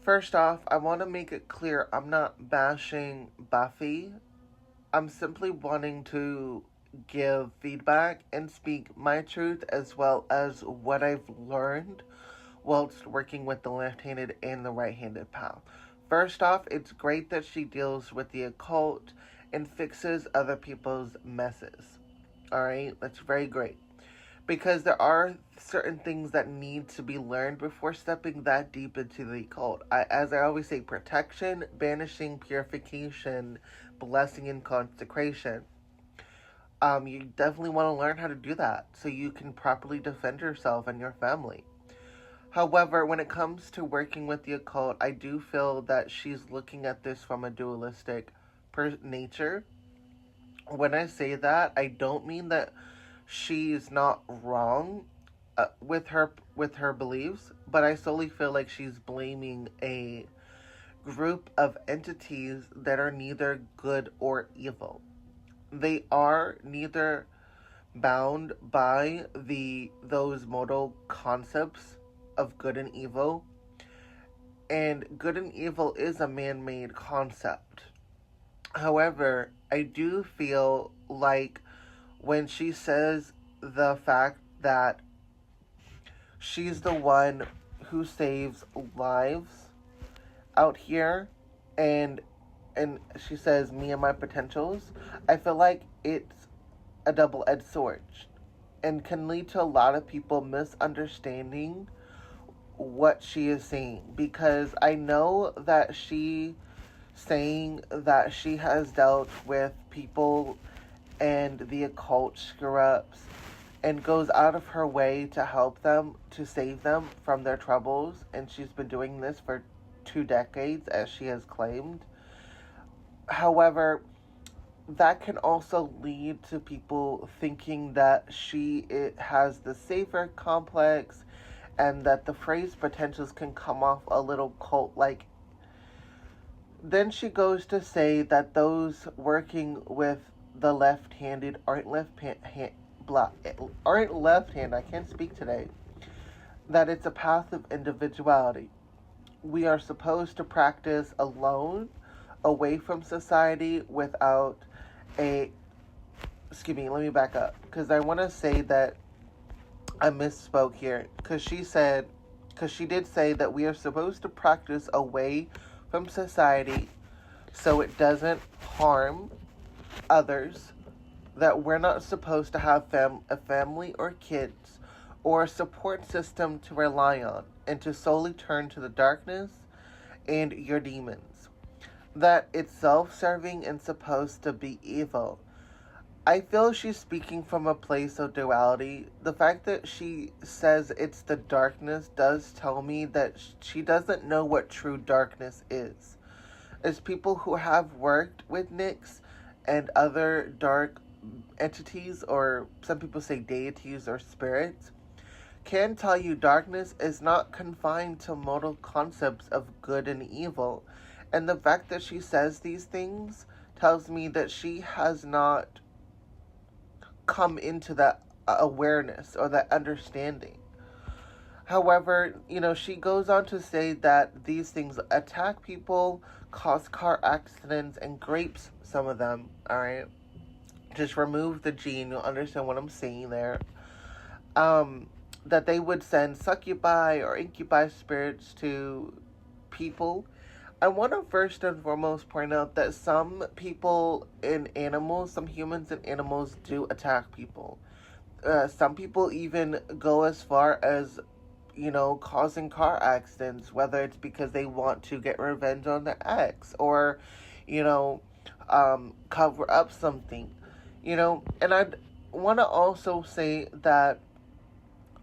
First off, I want to make it clear I'm not bashing Buffy. I'm simply wanting to give feedback and speak my truth as well as what I've learned whilst working with the left handed and the right handed path. First off, it's great that she deals with the occult and fixes other people's messes. Alright, that's very great. Because there are certain things that need to be learned before stepping that deep into the occult. As I always say, protection, banishing, purification, blessing, and consecration. You definitely want to learn how to do that so you can properly defend yourself and your family. However, when it comes to working with the occult, I do feel that she's looking at this from a dualistic nature. When I say that, I don't mean that she's not wrong with her beliefs, but I solely feel like she's blaming a group of entities that are neither good or evil. They are neither bound by the those modal concepts of good and evil, and good and evil is a man-made concept. However, I do feel like when she says the fact that she's the one who saves lives out here, and she says me and my potentials, I feel like it's a double-edged sword and can lead to a lot of people misunderstanding what she is saying, because I know that she saying that she has dealt with people and the occult screw ups and goes out of her way to help them, to save them from their troubles, and she's been doing this for 2 decades, as she has claimed. However, that can also lead to people thinking that it has the savior complex, and that the phrase potentials can come off a little cult-like. Then she goes to say that those working with the left-handed aren't left-hand. I can't speak today. That it's a path of individuality. We are supposed to practice alone, away from society, without a. Excuse me. Let me back up, because I want to say that I misspoke here. Because she did say that we are supposed to practice away from society so it doesn't harm others, that we're not supposed to have a family or kids or a support system to rely on, and to solely turn to the darkness and your demons, that it's self-serving and supposed to be evil. I feel she's speaking from a place of duality. The fact that she says it's the darkness does tell me that she doesn't know what true darkness is. As people who have worked with Nyx and other dark entities, or some people say deities or spirits, can tell you darkness is not confined to mortal concepts of good and evil. And the fact that she says these things tells me that she has not come into that awareness or that understanding. However, she goes on to say that these things attack people, cause car accidents, and grapes some of them, alright? Just remove the gene, you'll understand what I'm saying there. That they would send succubi or incubi spirits to people. I want to first and foremost point out that some people and animals, some humans and animals, do attack people. Some people even go as far as, causing car accidents, whether it's because they want to get revenge on their ex, or, cover up something, And I want to also say that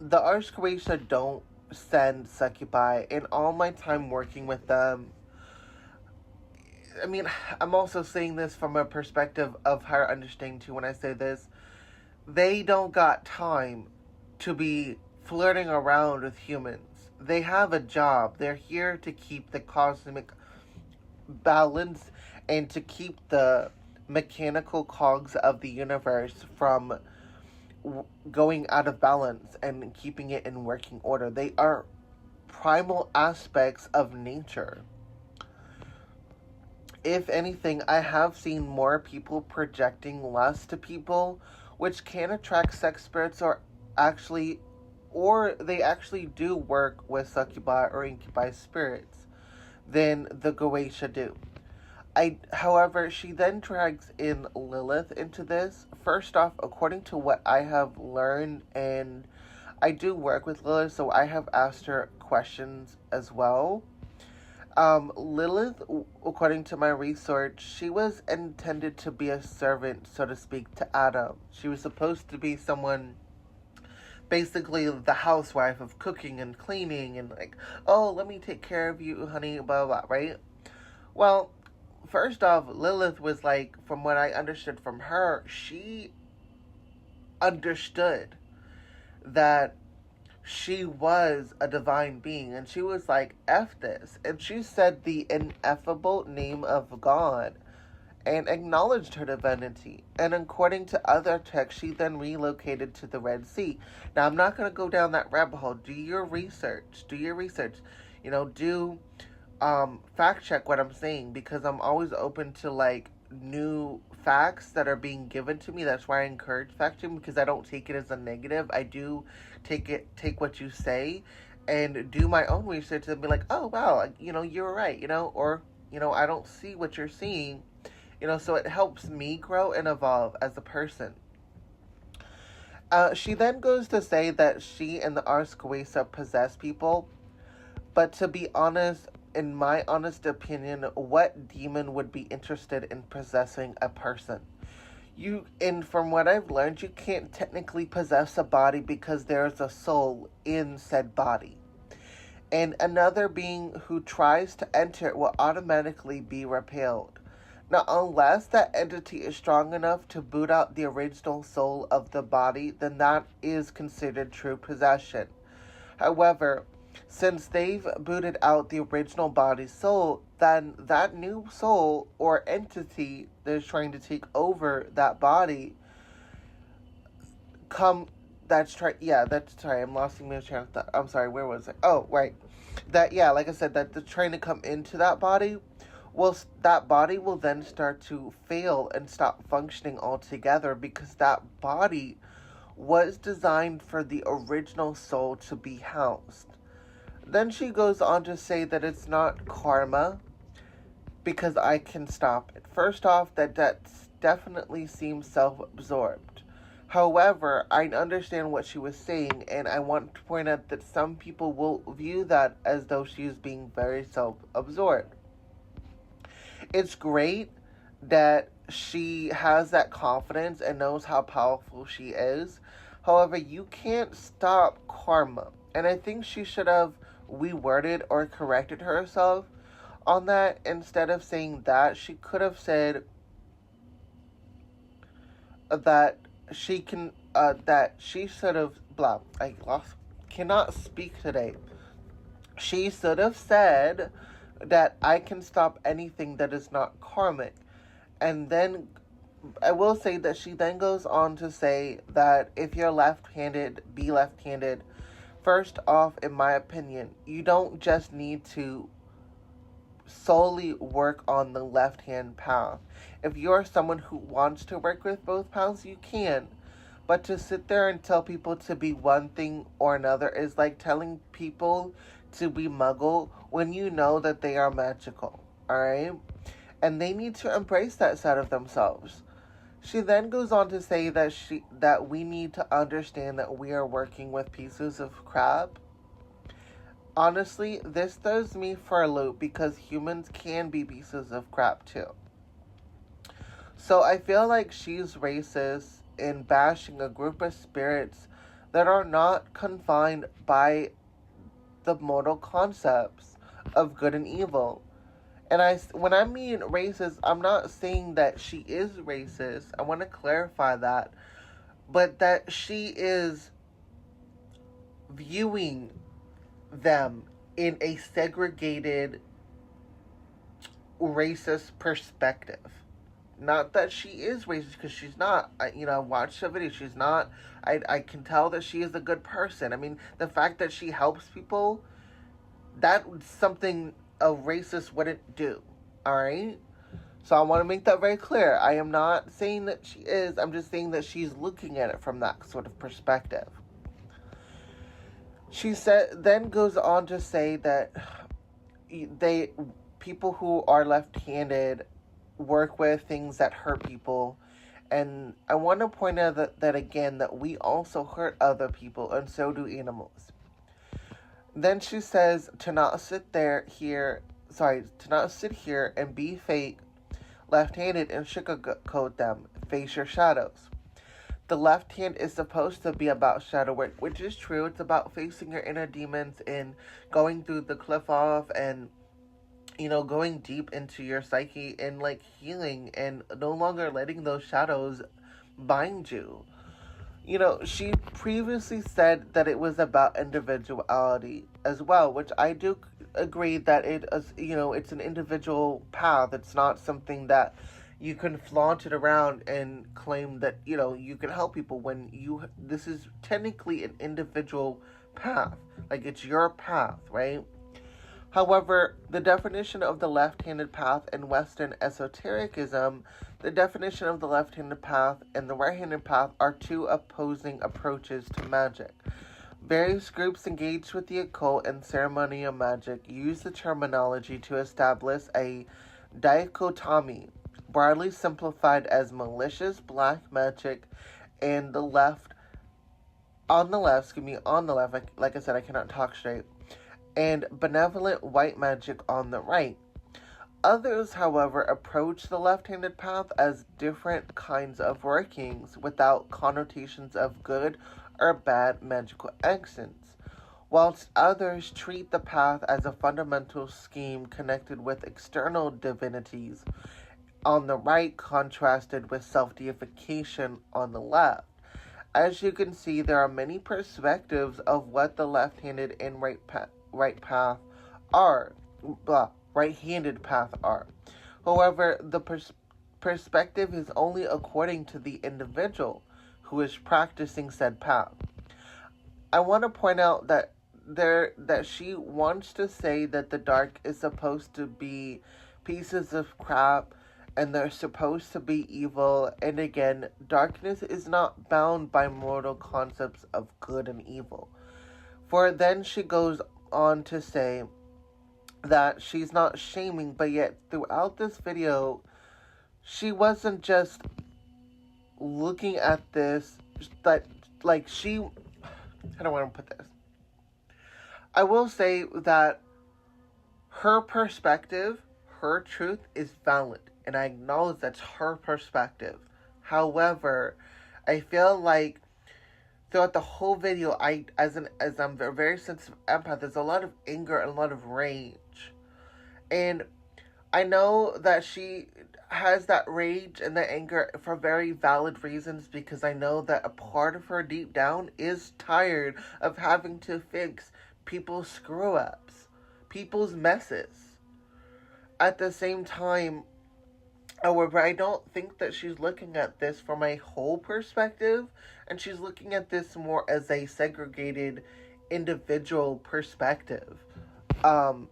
the Ars Croatia don't send succubi. In all my time working with them, I mean, I'm also saying this from a perspective of her understanding too when I say this. They don't got time to be flirting around with humans. They have a job. They're here to keep the cosmic balance and to keep the mechanical cogs of the universe from going out of balance and keeping it in working order. They are primal aspects of nature. If anything, I have seen more people projecting lust to people, which can attract sex spirits or they actually do work with succubi or incubi spirits than the Goetia do. However, she then drags in Lilith into this. First off, according to what I have learned, and I do work with Lilith, so I have asked her questions as well. Lilith, according to my research, she was intended to be a servant, so to speak, to Adam. She was supposed to be someone, basically the housewife of cooking and cleaning and like, oh, let me take care of you, honey, blah, blah, blah, right? Well, first off, Lilith was like, from what I understood from her, she understood that she was a divine being, and she was like, F this. And she said the ineffable name of God and acknowledged her divinity. And according to other texts, she then relocated to the Red Sea. Now, I'm not going to go down that rabbit hole. Do your research. You know, do fact check what I'm saying, because I'm always open to like new facts that are being given to me. That's why I encourage fact checking, because I don't take it as a negative. I do take what you say and do my own research and be like, oh wow, you know, you're right, you know, or you know, I don't see what you're seeing, you know, so it helps me grow and evolve as a person. She then goes to say that she and the Ars Goetia possess people, but to be honest, in my honest opinion, what demon would be interested in possessing a person? And from what I've learned, you can't technically possess a body because there's a soul in said body. And another being who tries to enter it will automatically be repelled. Now, unless that entity is strong enough to boot out the original soul of the body, then that is considered true possession. However, since they've booted out the original body's soul, then that new soul or entity that is trying to take over that body I'm losing my train of thought. I'm sorry, where was it? Oh, right. Like I said, that they're trying to come into that body. Well, that body will then start to fail and stop functioning altogether, because that body was designed for the original soul to be housed. Then she goes on to say that it's not karma, because I can stop it. First off, that definitely seems self-absorbed. However, I understand what she was saying, and I want to point out that some people will view that as though she is being very self-absorbed. It's great that she has that confidence and knows how powerful she is. However, you can't stop karma. And I think she should have reworded or corrected herself on that. Instead of saying that, she could have said that she can, that she should have, cannot speak today. She should have said that I can stop anything that is not karmic. And then I will say that she then goes on to say that if you're left-handed, be left-handed. First off, in my opinion, you don't just need to solely work on the left-hand path. If you're someone who wants to work with both paths, you can. But to sit there and tell people to be one thing or another is like telling people to be muggle when you know that they are magical, alright? And they need to embrace that side of themselves. She then goes on to say that we need to understand that we are working with pieces of crap. Honestly, this throws me for a loop, because humans can be pieces of crap too. So I feel like she's racist in bashing a group of spirits that are not confined by the mortal concepts of good and evil. And when I mean racist, I'm not saying that she is racist. I want to clarify that. But that she is viewing them in a segregated, racist perspective. Not that she is racist, because she's not. I watched the video. She's not. I can tell that she is a good person. I mean, the fact that she helps people That's something a racist wouldn't do. Alright? So I want to make that very clear. I am not saying that she is. I'm just saying that she's looking at it from that sort of perspective. She then goes on to say that people who are left-handed work with things that hurt people, and I want to point out that again, that we also hurt other people, and so do animals. Then she says to not sit here and be fake, left-handed, and sugarcoat them. Face your shadows. The left hand is supposed to be about shadow work, which is true. It's about facing your inner demons and going through the cliff off and, going deep into your psyche and, healing and no longer letting those shadows bind you. She previously said that it was about individuality as well, which I do agree that it is, it's an individual path. It's not something that you can flaunt it around and claim that, you can help people when this is technically an individual path. It's your path, right? However, the definition of the left-handed path in Western esotericism, the definition of the left-handed path and the right-handed path are two opposing approaches to magic. Various groups engaged with the occult and ceremonial magic use the terminology to establish a dichotomy, broadly simplified as malicious black magic and on the left, like I said, I cannot talk straight, and benevolent white magic on the right. Others, however, approach the left-handed path as different kinds of workings without connotations of good or bad magical actions, whilst others treat the path as a fundamental scheme connected with external divinities on the right, contrasted with self-deification on the left. As you can see, there are many perspectives of what the left-handed and right-handed path are. However, the perspective is only according to the individual who is practicing said path. I want to point out that she wants to say that the dark is supposed to be pieces of crap and they're supposed to be evil, and again, darkness is not bound by mortal concepts of good and evil. For then she goes on to say that she's not shaming, but yet throughout this video, she wasn't just looking at this, how do I want to put this? I will say that her perspective, her truth is valid, and I acknowledge that's her perspective. However, I feel like throughout the whole video, as I'm a very sensitive empath, there's a lot of anger and a lot of rage. And I know that she has that rage and that anger for very valid reasons, because I know that a part of her deep down is tired of having to fix people's screw-ups, people's messes. At the same time, however, I don't think that she's looking at this from a whole perspective, and she's looking at this more as a segregated individual perspective. And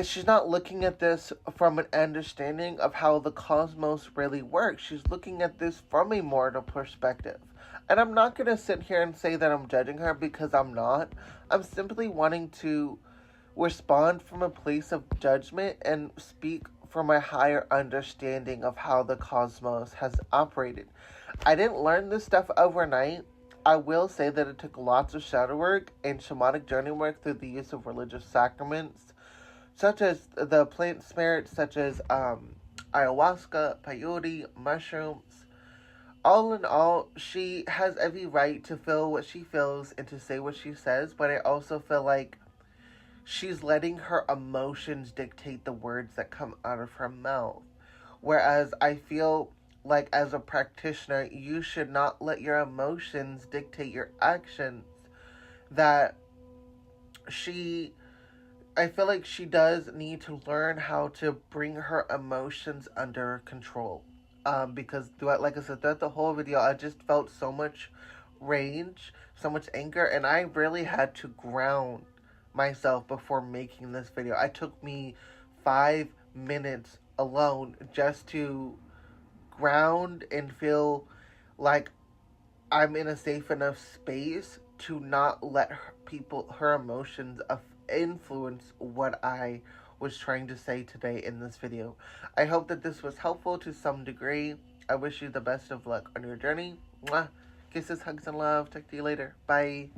she's not looking at this from an understanding of how the cosmos really works. She's looking at this from a mortal perspective. And I'm not going to sit here and say that I'm judging her, because I'm not. I'm simply wanting to respond from a place of judgment and speak from a higher understanding of how the cosmos has operated. I didn't learn this stuff overnight. I will say that it took lots of shadow work and shamanic journey work through the use of religious sacraments, such as the plant spirits, such as ayahuasca, peyote, mushrooms. All in all, she has every right to feel what she feels and to say what she says, but I also feel like she's letting her emotions dictate the words that come out of her mouth. Whereas I feel like as a practitioner, you should not let your emotions dictate your actions. I feel like she does need to learn how to bring her emotions under control. Because throughout the whole video, I just felt so much rage, so much anger, and I really had to ground myself before making this video. It took me 5 minutes alone just to ground and feel like I'm in a safe enough space to not let her emotions influence what I was trying to say today in this video. I hope that this was helpful to some degree. I wish you the best of luck on your journey. Mwah. Kisses, hugs, and love. Talk to you later. Bye.